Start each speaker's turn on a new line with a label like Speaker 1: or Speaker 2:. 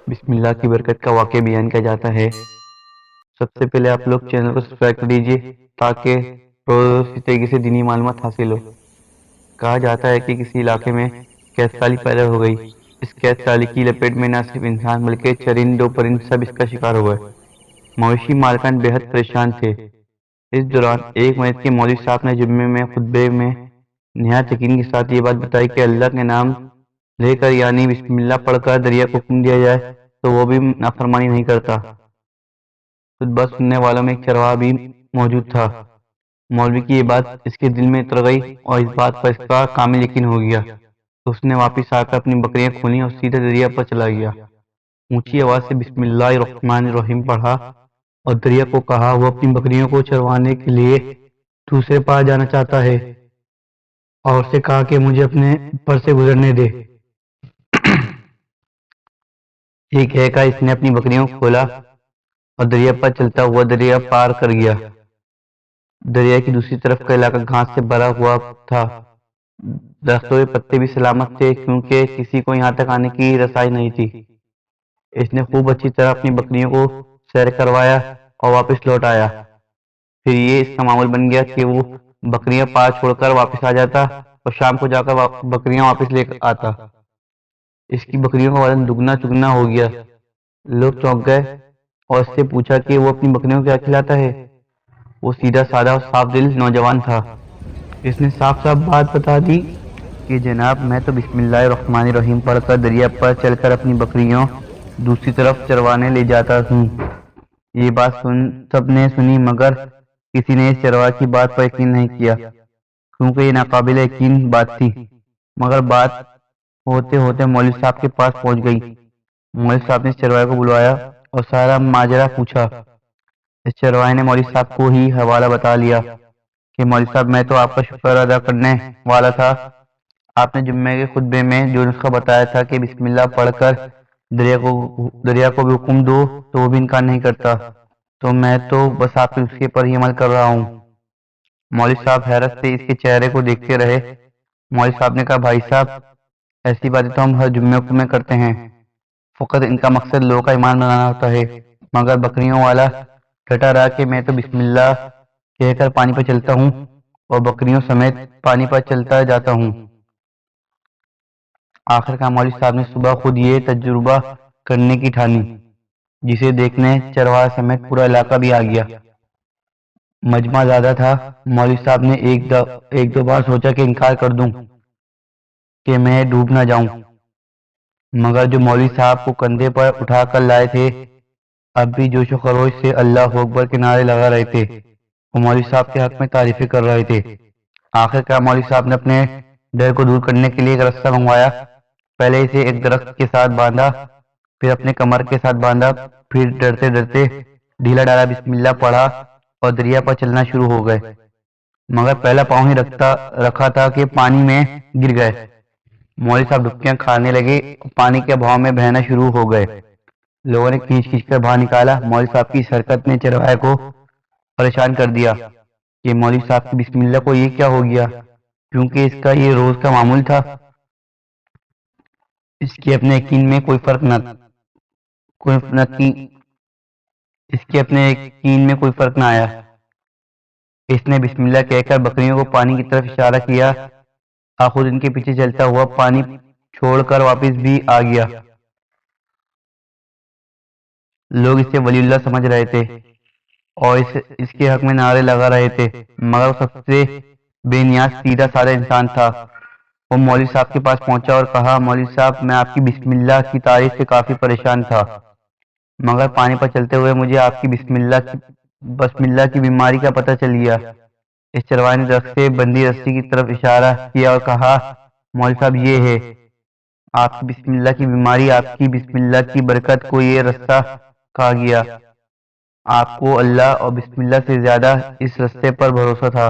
Speaker 1: بسم اللہ کی برکت کا واقعہ بیان کیا جاتا ہے۔ سب سے پہلے آپ لوگ چینل کو سبسکرائب کر دیجیے تاکہ روز اسی طریقے سے دینی معلومات حاصل ہو۔ کہا جاتا ہے کہ کسی علاقے میں قحط سالی پیدا ہو گئی۔ اس قحط سالی کی لپیٹ میں نہ صرف انسان بلکہ چرند و پرند سب اس کا شکار ہو گئے۔ مویشی مالکان بے حد پریشان تھے۔ اس دوران ایک مسجد کے مولوی صاحب نے جمعے میں خطبے میں نہایت یقین کے ساتھ یہ بات بتائی کہ اللہ کے نام لے کر یعنی بسم اللہ پڑھ کر دریا کو حکم دیا جائے تو وہ بھی نافرمانی نہیں کرتا۔ خطبہ سننے والوں میں ایک چرواہا بھی موجود تھا۔ مولوی کی یہ بات اس کے دل میں اتر گئی اور اس بات پر اس کا کامل یقین ہو گیا تو اس نے واپس آ کر اپنی بکریاں کھولیں اور سیدھے دریا پر چلا گیا۔ اونچی آواز سے بسم اللہ الرحمن الرحیم پڑھا اور دریا کو کہا وہ اپنی بکریوں کو چروانے کے لیے دوسرے پار جانا چاہتا ہے، اور اسے کہا کہ مجھے اپنے پر سے گزرنے دے۔ یہ کہہ کر اس نے اپنی بکریوں کو کھولا اور دریا پر چلتا ہوا دریا پار کر گیا۔ دریا کی دوسری طرف کا علاقہ گھاس سے بھرا ہوا تھا۔ درختوں کے پتے بھی سلامت تھے کیونکہ کسی کو یہاں تک آنے کی رسائی نہیں تھی۔ اس نے خوب اچھی طرح اپنی بکریوں کو سیر کروایا اور واپس لوٹ آیا۔ پھر یہ اس کا معمول بن گیا کہ وہ بکریاں پار چھوڑ کر واپس آ جاتا اور شام کو جا کر بکریاں واپس لے آتا۔ اس کی بکریوں کا وزن دگنا چگنا ہو گیا۔ لوگ چونک گئے اور اس سے پوچھا کہ وہ اپنی بکریوں کو کیا کھلاتا ہے۔ وہ سیدھا سادہ اور صاف دل نوجوان تھا۔ اس نے صاف صاف بات بتا دی کہ جناب میں تو بسم اللہ الرحمن الرحیم پڑھ کر دریا پر چل کر اپنی بکریوں دوسری طرف چروانے لے جاتا ہوں۔ یہ بات سب نے سنی مگر کسی نے اس چرواہے کی بات پر یقین نہیں کیا کیونکہ یہ ناقابل یقین بات تھی۔ مگر بات ہوتے ہوتے مولوی صاحب کے پاس پہنچ گئی۔ مولوی صاحب نے اس چرواہے کو بلوایا اور سارا ماجرا پوچھا۔ اس چرواہے نے مولوی صاحب کو ہی حوالہ بتا لیا کہ مولوی صاحب میں تو آپ کا شکر ادا کرنے والا تھا، آپ نے جمعے کے خطبے میں جو نسخہ بتایا تھا کہ بسم اللہ پڑھ کر دریا کو بھی حکم دو تو وہ بھی انکار نہیں کرتا، تو میں تو بس آپ کے نسخے پر ہی عمل کر رہا ہوں۔ مولوی صاحب حیرت سے اس کے چہرے کو دیکھتے رہے۔ مولوی صاحب نے کہا بھائی صاحب ایسی باتیں تو ہم ہر جمعے میں کرتے ہیں، فقط ان کا مقصد لوگوں کا ایمان بنانا ہوتا ہے۔ مگر بکریوں والا ڈٹا رہا کہ میں تو بسم اللہ کہہ کر پانی پر چلتا ہوں اور بکریوں سمیت پانی پر چلتا جاتا ہوں۔ آخر کار مولوی صاحب نے صبح خود یہ تجربہ کرنے کی ٹھانی، جسے دیکھنے چرواہا سمیت پورا علاقہ بھی آ گیا۔ مجمع زیادہ تھا۔ مولوی صاحب نے ایک دو بار سوچا کہ انکار کر دوں کہ میں ڈوب نہ جاؤں، مگر جو مولوی صاحب کو کندھے پر اٹھا کر لائے تھے اب بھی جوش و خروش سے اللہ اکبر کے نعرے لگا رہے تھے اور مولوی صاحب کے حق میں تعریفیں کر رہے تھے۔ آخر کار مولوی صاحب نے اپنے ڈر کو دور کرنے کے لیے ایک رسہ منگوایا۔ پہلے اسے ایک درخت کے ساتھ باندھا، پھر اپنے کمر کے ساتھ باندھا، پھر ڈرتے ڈرتے ڈھیلا ڈالا بسم اللہ پڑھا اور دریا پر چلنا شروع ہو گئے۔ مگر پہلا پاؤں ہی رکھا تھا کہ پانی میں گر گئے۔ مولوی صاحب ڈبکیاں کھانے لگے اور پانی کے بہاؤ میں بہنا شروع ہو گئے۔ لوگوں نے کھینچ کھینچ کر باہر نکالا۔ مولوی صاحب کی اس حرکت نے چرواہے کو پریشان کر دیا کہ مولوی صاحب کی بسم اللہ کو یہ کیا ہو گیا، کیونکہ اس کا یہ روز کا معمول تھا۔ اس کے اپنے یقین میں کوئی فرق نہ آیا۔ اس نے بسم اللہ کہہ کر بکریوں کو پانی کی طرف اشارہ کیا اور خود ان کے پیچھے چلتا ہوا پانی چھوڑ کر واپس بھی آ گیا۔ لوگ اسے ولی اللہ سمجھ رہے تھے اور اس کے حق میں نعرے لگا رہے تھے، مگر وہ سب سے بے نیاز سیدھا سادہ انسان تھا۔ وہ مولوی صاحب کے پاس پہنچا اور کہا مولوی صاحب میں آپ کی بسم اللہ کی تعریف سے کافی پریشان تھا، مگر پانی پر چلتے ہوئے مجھے آپ کی بسم اللہ کی بیماری کا پتہ چل گیا۔ اس چرواہے نے درخت سے بندھی رسی کی طرف اشارہ کیا اور کہا مولوی صاحب یہ ہے آپ کی بسم اللہ کی بیماری، آپ کی بسم اللہ کی برکت کو یہ رسہ کہا گیا۔ آپ کو اللہ اور بسم اللہ سے زیادہ اس رستے پر بھروسہ تھا۔